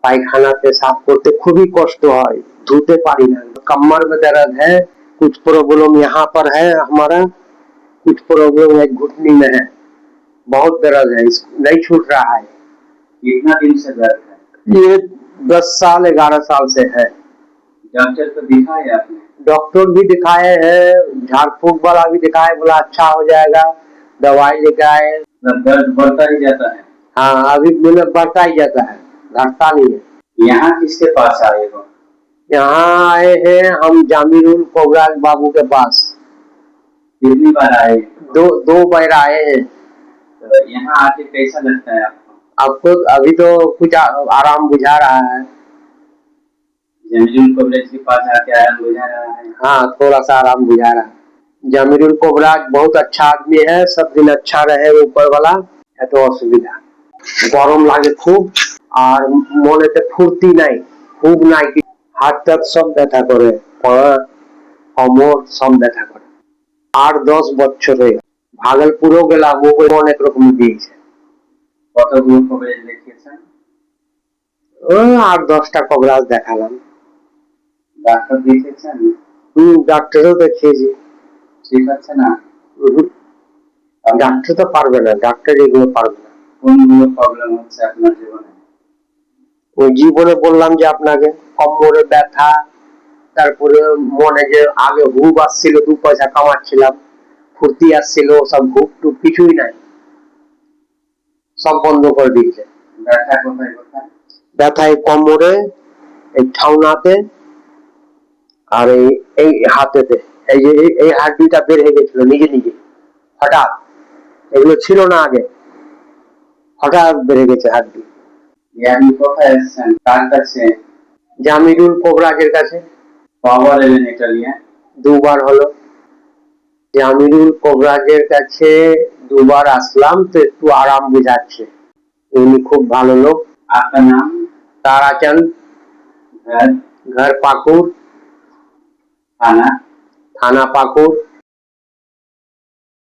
पायखाना पेशाब करते खूब ही कष्ट है, धोते पारी ना, कमर में दर्द है, कुछ प्रॉब्लम यहाँ पर है हमारा, कुछ प्रॉब्लम है घुटनी में है, बहुत दर्द है, नहीं छूट रहा है। कितना दिन से दर्द है? ये 10 साल 11 साल से है। डॉक्टर को दिखाया आपने? डॉक्टर भी दिखाए हैं, झाड़ फूक वाला भी दिखाए, बोला अच्छा हो जाएगा, दवाई लेके आए। दर्द बढ़ता ही जाता है? हाँ, अभी बढ़ता ही जाता है, घटता नहीं है। यहाँ किसके पास आए हो? यहाँ आए हैं हम जामिरुल कोबराज बाबू के पास। कितनी बार आए? दो बार आए हैं। तो यहाँ आके कैसा लगता है आपको? आपको अभी तो कुछ आराम बुझा रहा है। जामिरुल कोबराज के पास आके आराम बुझा रहा है? हाँ, थोड़ा सा आराम बुझा रहा है। जामिरुल कोबराज बहुत अच्छा आदमी है, सब दिन अच्छा रहे ऊपर वाला है। तो असुविधा गरम लागे खूब और मने फुर्ती नहीं, खूब नहीं, हाथ तक सब ব্যথা করে, কোমর সব ব্যথা করে। 8-10 বছর হয়ে ভাগলপুরও গেলাম, অনেক রকম দিয়েছে। কতগুলো কবরেজ দেখিয়েছেন? 8-10টা কবরাজ দেখালাম। ডাক্তার দেখিয়েছেন? ডাক্তারও দেখিয়েছি। ঠিক আছে না? ডাক্তার তো পারবে না, ডাক্তার এগুলো পারবে না। কোনগুলো প্রবলেম হচ্ছে আপনার জীবনে? ওই জীবনে বললাম যে আপনাকে কোমরে ব্যথা, তারপরে মনে যে আগে হুব আসছিল, 2 পয়সা কামাচ্ছিলাম, ফুর্তি আসছিল, সব হুব টুব কিছুই নাই, সব বন্ধ করে দিয়েছে। ব্যথা কোথায় কোথায়? ব্যথা এই কোমরে, এই ঠাউনাতে আর এই হাতেতে, এই যে এই হাড্ডিটা বের হয়ে গেছিল নিজে নিজে, হঠাৎ, এগুলো ছিল না আগে, হঠাৎ বেড়ে গেছে হাড্ডি। আপনি কোথায় এসেছেন, কার কাছে? জামিরুল কোবরাজের কাছে। কবার এলেন এটা নিয়ে? 2 বার হলো। জামিরুল কোবরাজের কাছে 2 বার আসলাম, তো একটু আরাম বুঝাচ্ছে, উনি খুব ভালো লোক। আপনার নাম? ताराचंद, घर पाकुड़, थाना? थाना पाकुड़।